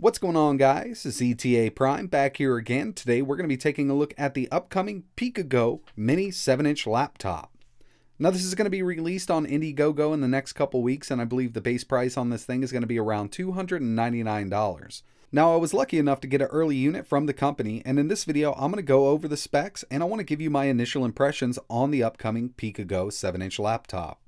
What's going on, guys? It's etaprime back here again. Today we're going to be taking a look at the upcoming Peakago mini 7-inch laptop. Now this is going to be released on Indiegogo in the next couple weeks, and I believe the base price on this thing is going to be around $299. Now I was lucky enough to get an early unit from the company, and in this video I'm going to go over the specs and I want to give you my initial impressions on the upcoming Peakago 7-inch laptop.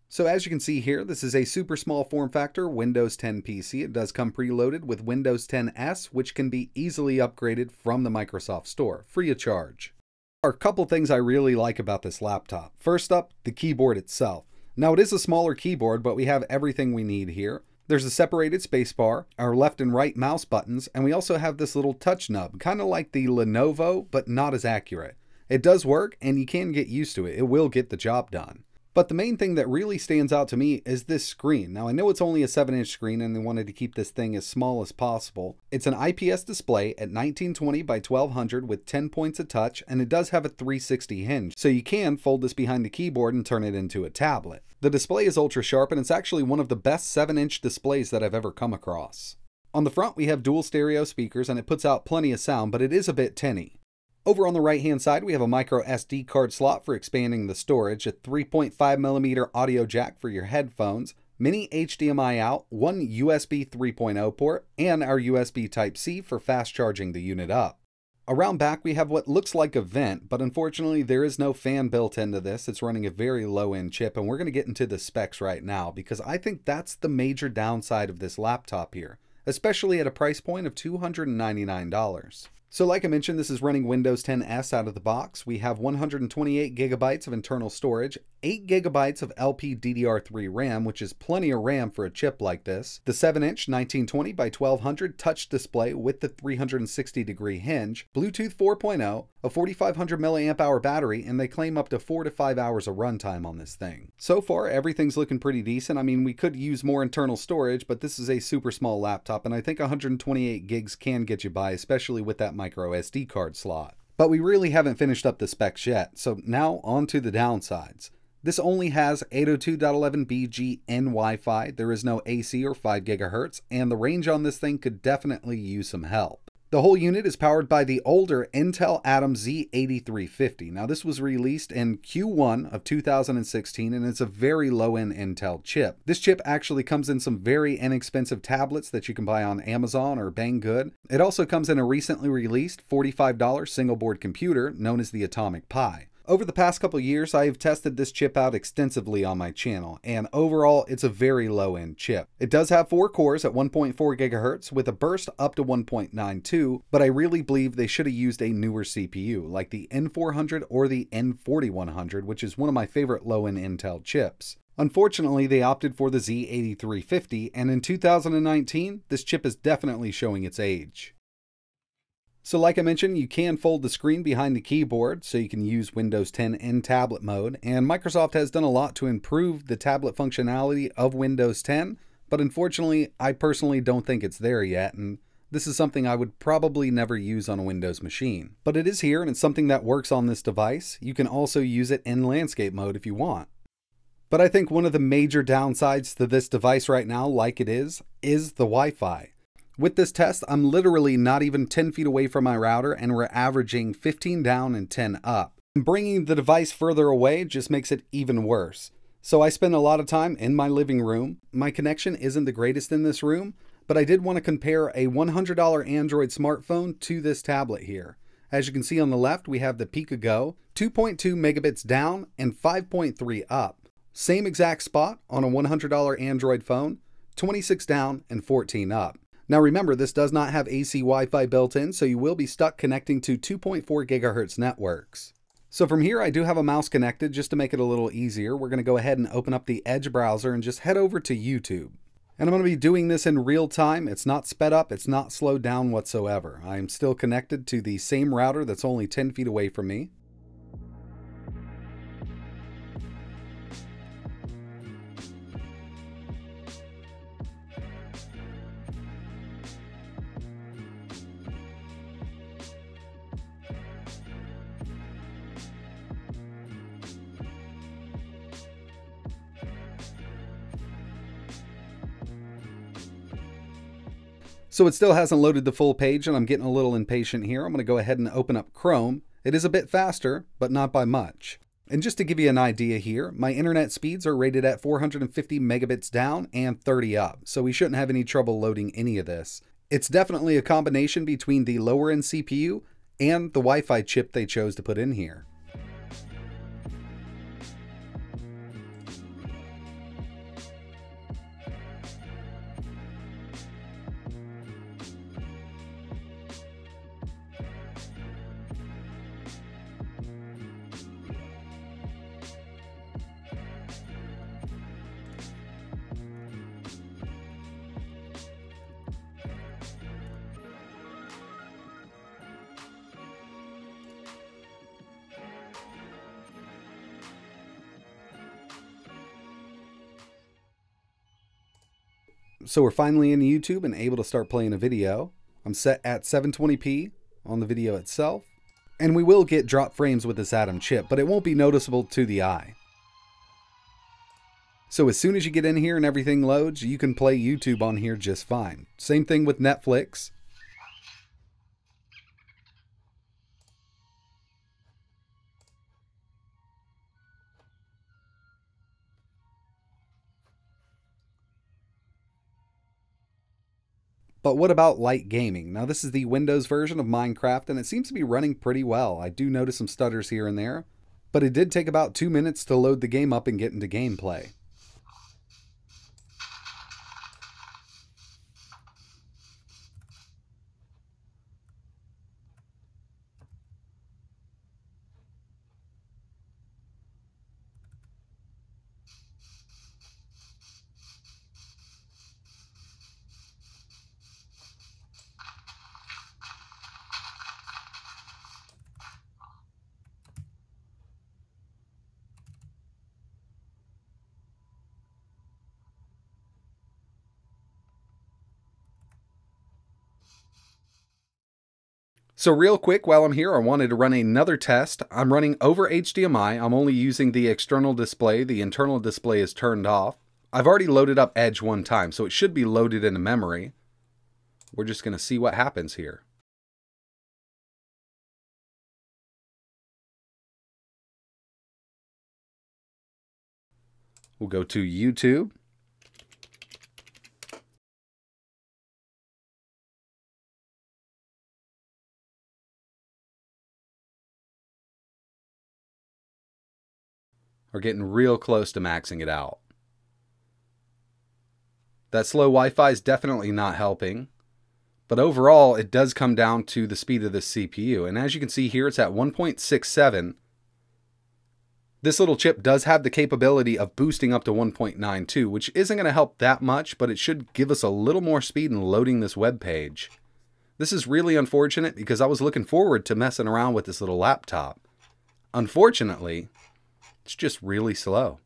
So as you can see here, this is a super small form factor Windows 10 PC. It does come preloaded with Windows 10 S, which can be easily upgraded from the Microsoft Store, free of charge. There are a couple things I really like about this laptop. First up, the keyboard itself. Now it is a smaller keyboard, but we have everything we need here. There's a separated spacebar, our left and right mouse buttons, and we also have this little touch nub, kind of like the Lenovo, but not as accurate. It does work, and you can get used to it. It will get the job done. But the main thing that really stands out to me is this screen. Now I know it's only a 7-inch screen and they wanted to keep this thing as small as possible. It's an IPS display at 1920 by 1200 with 10 points of touch, and it does have a 360 hinge, so you can fold this behind the keyboard and turn it into a tablet. The display is ultra sharp, and it's actually one of the best 7-inch displays that I've ever come across. On the front we have dual stereo speakers and it puts out plenty of sound, but it is a bit tinny. Over on the right hand side, we have a micro SD card slot for expanding the storage, a 3.5mm audio jack for your headphones, mini HDMI out, one USB 3.0 port, and our USB Type-C for fast charging the unit up. Around back, we have what looks like a vent, but unfortunately there is no fan built into this. It's running a very low-end chip, and we're going to get into the specs right now because I think that's the major downside of this laptop here, especially at a price point of $299. So like I mentioned, this is running Windows 10 S out of the box. We have 128 gigabytes of internal storage, 8 gigabytes of LPDDR3 RAM, which is plenty of RAM for a chip like this. The 7-inch 1920 by 1200 touch display with the 360-degree hinge, Bluetooth 4.0, a 4500 milliamp hour battery, and they claim up to 4 to 5 hours of runtime on this thing. So far, everything's looking pretty decent. I mean, we could use more internal storage, but this is a super small laptop, and I think 128 gigs can get you by, especially with that micro SD card slot. But we really haven't finished up the specs yet, so now on to the downsides. This only has 802.11bgn Wi-Fi, there is no AC or 5 GHz, and the range on this thing could definitely use some help. The whole unit is powered by the older Intel Atom Z8350. Now this was released in Q1 of 2016 and it's a very low-end Intel chip. This chip actually comes in some very inexpensive tablets that you can buy on Amazon or Banggood. It also comes in a recently released $45 single board computer known as the Atomic Pi. Over the past couple years, I have tested this chip out extensively on my channel, and overall, it's a very low-end chip. It does have 4 cores at 1.4 GHz with a burst up to 1.92, but I really believe they should have used a newer CPU, like the N400 or the N4100, which is one of my favorite low-end Intel chips. Unfortunately, they opted for the Z8350, and in 2019, this chip is definitely showing its age. So like I mentioned, you can fold the screen behind the keyboard so you can use Windows 10 in tablet mode, and Microsoft has done a lot to improve the tablet functionality of Windows 10, but unfortunately I personally don't think it's there yet, and this is something I would probably never use on a Windows machine. But it is here and it's something that works on this device. You can also use it in landscape mode if you want. But I think one of the major downsides to this device right now, like it is the Wi-Fi. With this test, I'm literally not even 10 feet away from my router and we're averaging 15 down and 10 up. And bringing the device further away just makes it even worse. So I spend a lot of time in my living room. My connection isn't the greatest in this room, but I did want to compare a $100 Android smartphone to this tablet here. As you can see on the left, we have the Peakago, 2.2 megabits down and 5.3 up. Same exact spot on a $100 Android phone, 26 down and 14 up. Now remember, this does not have AC Wi-Fi built in, so you will be stuck connecting to 2.4 GHz networks. So from here, I do have a mouse connected just to make it a little easier. We're going to go ahead and open up the Edge browser and just head over to YouTube. And I'm going to be doing this in real time. It's not sped up, it's not slowed down whatsoever. I'm still connected to the same router that's only 10 feet away from me. So it still hasn't loaded the full page and I'm getting a little impatient here. I'm going to go ahead and open up Chrome. It is a bit faster, but not by much. And just to give you an idea here, my internet speeds are rated at 450 megabits down and 30 up, so we shouldn't have any trouble loading any of this. It's definitely a combination between the lower end CPU and the Wi-Fi chip they chose to put in here. So we're finally in YouTube and able to start playing a video. I'm set at 720p on the video itself. And we will get drop frames with this Atom chip, but it won't be noticeable to the eye. So as soon as you get in here and everything loads, you can play YouTube on here just fine. Same thing with Netflix. But what about light gaming? Now this is the Windows version of Minecraft and it seems to be running pretty well. I do notice some stutters here and there, but it did take about 2 minutes to load the game up and get into gameplay. So real quick, while I'm here, I wanted to run another test. I'm running over HDMI. I'm only using the external display. The internal display is turned off. I've already loaded up Edge one time, so it should be loaded into memory. We're just going to see what happens here. We'll go to YouTube. We're getting real close to maxing it out. That slow Wi-Fi is definitely not helping, but overall it does come down to the speed of the CPU. And as you can see here, it's at 1.67. This little chip does have the capability of boosting up to 1.92, which isn't going to help that much, but it should give us a little more speed in loading this web page. This is really unfortunate because I was looking forward to messing around with this little laptop. Unfortunately, it's just really slow.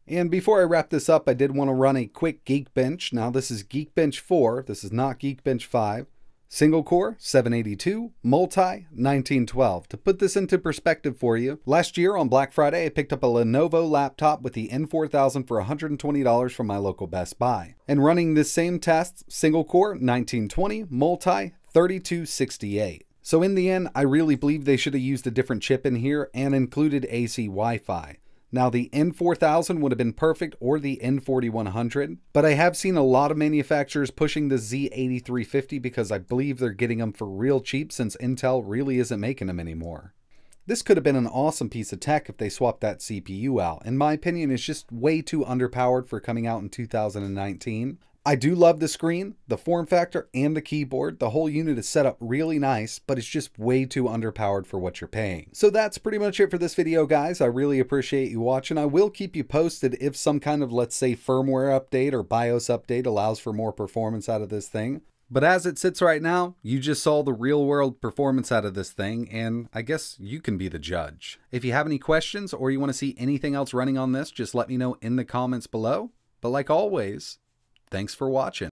And before I wrap this up, I did want to run a quick Geekbench. Now this is Geekbench 4, this is not Geekbench 5. Single core, 782, multi, 1912. To put this into perspective for you, last year on Black Friday, I picked up a Lenovo laptop with the N4000 for $120 from my local Best Buy. And running this same test, single core, 1920, multi, 3268. So in the end, I really believe they should have used a different chip in here and included AC Wi-Fi. Now the N4000 would have been perfect, or the N4100, but I have seen a lot of manufacturers pushing the Z8350 because I believe they're getting them for real cheap since Intel really isn't making them anymore. This could have been an awesome piece of tech if they swapped that CPU out. In my opinion, it's just way too underpowered for coming out in 2019. I do love the screen, the form factor, and the keyboard. The whole unit is set up really nice, but it's just way too underpowered for what you're paying. So that's pretty much it for this video, guys. I really appreciate you watching. I will keep you posted if some kind of, let's say, firmware update or BIOS update allows for more performance out of this thing. But as it sits right now, you just saw the real world performance out of this thing, and I guess you can be the judge. If you have any questions or you want to see anything else running on this, just let me know in the comments below. But like always, thanks for watching.